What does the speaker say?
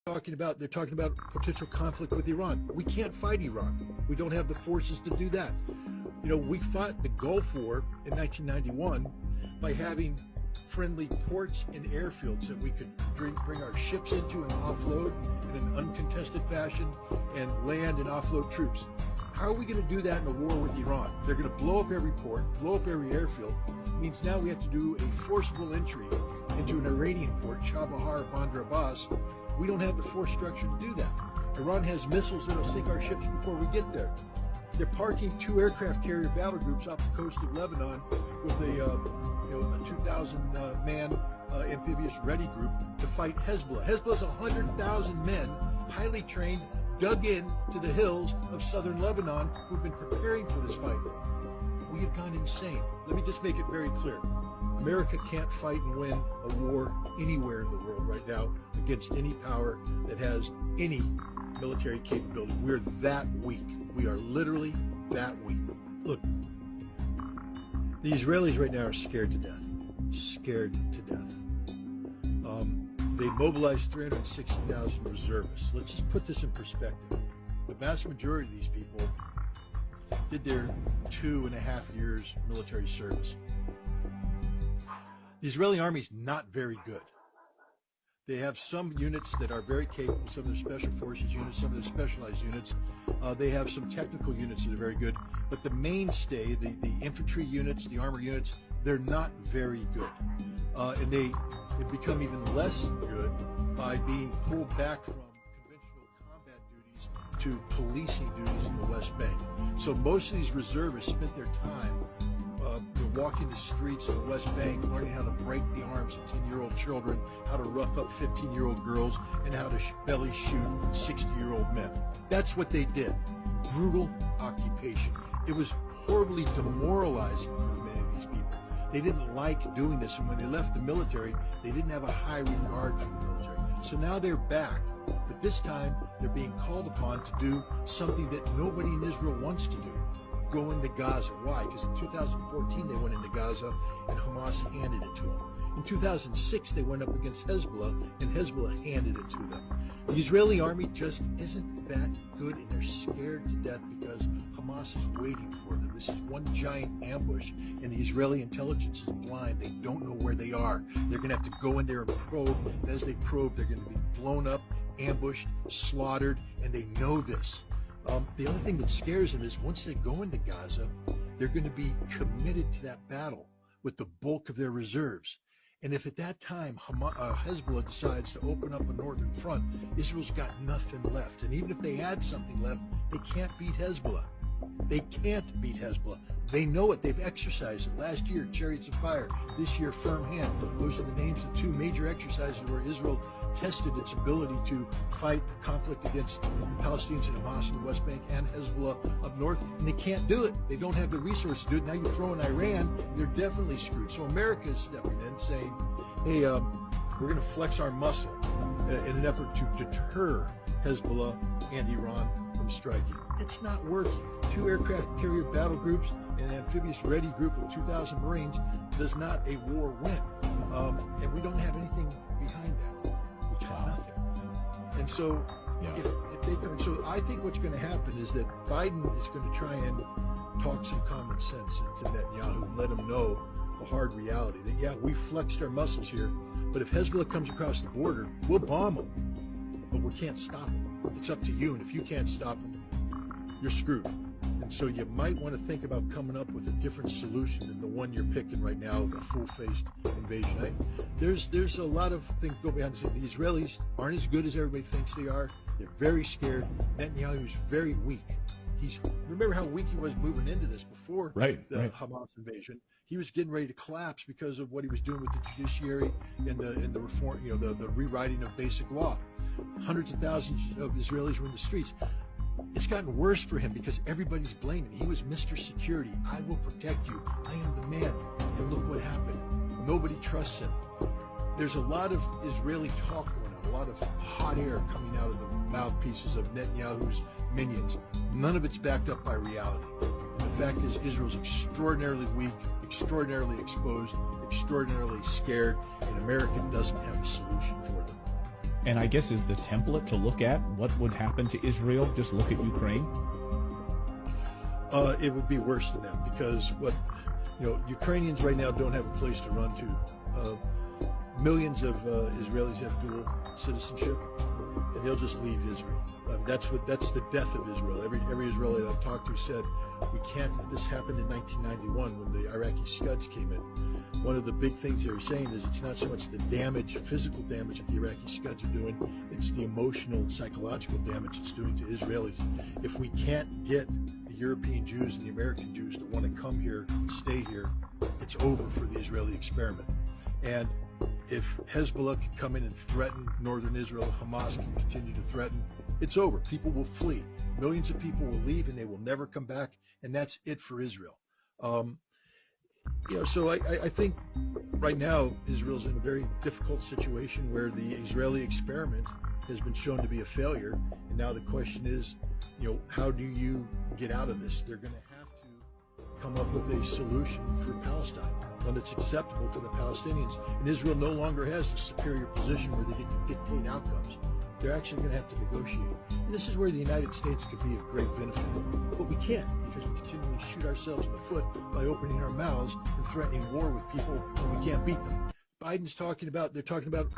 they're talking about potential conflict with Iran. We can't fight Iran. We don't have the forces to do that. You know, we fought the Gulf War in 1991 by having friendly ports and airfields that we could bring our ships into and offload in an uncontested fashion and land and offload troops. How are we going to do that in a war with Iran? They're going to blow up every port, blow up every airfield. It means now we have to do a forcible entry into an Iranian port, Chabahar, Bandar Abbas. We don't have the force structure to do that. Iran has missiles that'll sink our ships before we get there. They're parking 2 aircraft carrier battle groups off the coast of Lebanon with a 2,000-man amphibious ready group to fight Hezbollah. Hezbollah's 100,000 men, highly trained, dug in to the hills of southern Lebanon who've been preparing for this fight. We have gone insane. Let me just make it very clear. America can't fight and win a war anywhere in the world right now against any power that has any military capability. We're that weak. We are literally that weak. Look, the Israelis right now are scared to death. Scared to death. They mobilized 360,000 reservists. Let's just put this in perspective. The vast majority of these people did their 2.5 years military service. The Israeli army is not very good. They have some units that are very capable, some of their special forces units, some of their specialized units. They have some technical units that are very good, but the mainstay, the infantry units, the armor units, they're not very good. And they have become even less good by being pulled back from conventional combat duties to policing duties in the West Bank. So most of these reservists spent their time walking the streets of the West Bank, learning how to break the arms of 10-year-old children, how to rough up 15-year-old girls, and how to belly shoot 60-year-old men. That's what they did. Brutal occupation. It was horribly demoralizing for many of these people. They didn't like doing this, and when they left the military, they didn't have a high regard for the military. So now they're back, but this time they're being called upon to do something that nobody in Israel wants to do. Go into Gaza. Why? Because in 2014 they went into Gaza and Hamas handed it to them. In 2006 they went up against Hezbollah and Hezbollah handed it to them. The Israeli army just isn't that good, and they're scared to death because Hamas is waiting for them. This is one giant ambush, and the Israeli intelligence is blind. They don't know where they are. They're going to have to go in there and probe, and as they probe, they're going to be blown up, ambushed, slaughtered, and they know this. The other thing that scares them is once they go into Gaza, they're going to be committed to that battle with the bulk of their reserves. And if at that time Hezbollah decides to open up a northern front, Israel's got nothing left. And even if they had something left, they can't beat Hezbollah. They can't beat Hezbollah. They know it. They've exercised it. Last year, Chariots of Fire. This year, Firm Hand. Those are the names of 2 major exercises where Israel tested its ability to fight the conflict against the Palestinians and Hamas in the West Bank and Hezbollah up north, and they can't do it. They don't have the resources to do it. Now you throw in Iran, they're definitely screwed. So America is stepping in saying, hey, we're going to flex our muscle in an effort to deter Hezbollah and Iran from striking. It's not working. 2 aircraft carrier battle groups and an amphibious ready group of 2,000 Marines does not a war win. And we don't have anything behind that. We got nothing. And so, if they come, so I think what's going to happen is that Biden is going to try and talk some common sense into Netanyahu and let him know the hard reality that, yeah, we flexed our muscles here, but if Hezbollah comes across the border, we'll bomb them, but we can't stop them. It's up to you, and if you can't stop them, you're screwed. And so you might want to think about coming up with a different solution than the one you're picking right now, the full-faced invasion. There's a lot of things go behind the scenes. The Israelis aren't as good as everybody thinks they are. They're very scared. Netanyahu is very weak. Remember how weak he was moving into this before the Hamas invasion. He was getting ready to collapse because of what he was doing with the judiciary and the reform, the rewriting of basic law. Hundreds of thousands of Israelis were in the streets. It's gotten worse for him because everybody's blaming. He was Mr. Security. I will protect you. I am the man. And look what happened. Nobody trusts him. There's a lot of Israeli talk going on, a lot of hot air coming out of the mouthpieces of Netanyahu's minions. None of it's backed up by reality. And the fact is, Israel's extraordinarily weak, extraordinarily exposed, extraordinarily scared, and America doesn't have a solution for them. And I guess is the template to look at what would happen to Israel, just look at Ukraine? It would be worse than that, because Ukrainians right now don't have a place to run to. Millions of Israelis have dual citizenship, and they'll just leave Israel. That's the death of Israel. Every Israeli I've talked to said, we can't. This happened in 1991 when the Iraqi Scuds came in. One of the big things they were saying is it's not so much the damage, physical damage that the Iraqi Scuds are doing, it's the emotional and psychological damage it's doing to Israelis. If we can't get the European Jews and the American Jews to want to come here and stay here, it's over for the Israeli experiment. And if Hezbollah can come in and threaten northern Israel, Hamas can continue to threaten, it's over. People will flee. Millions of people will leave and they will never come back, and that's it for Israel. So I think right now Israel's in a very difficult situation where the Israeli experiment has been shown to be a failure, and now the question is, how do you get out of this? They're going to have to come up with a solution for Palestine, one that's acceptable to the Palestinians. And Israel no longer has the superior position where they get to dictate outcomes. They're actually going to have to negotiate. And this is where the United States could be of great benefit. But we can't, because we continually shoot ourselves in the foot by opening our mouths and threatening war with people when we can't beat them. They're talking about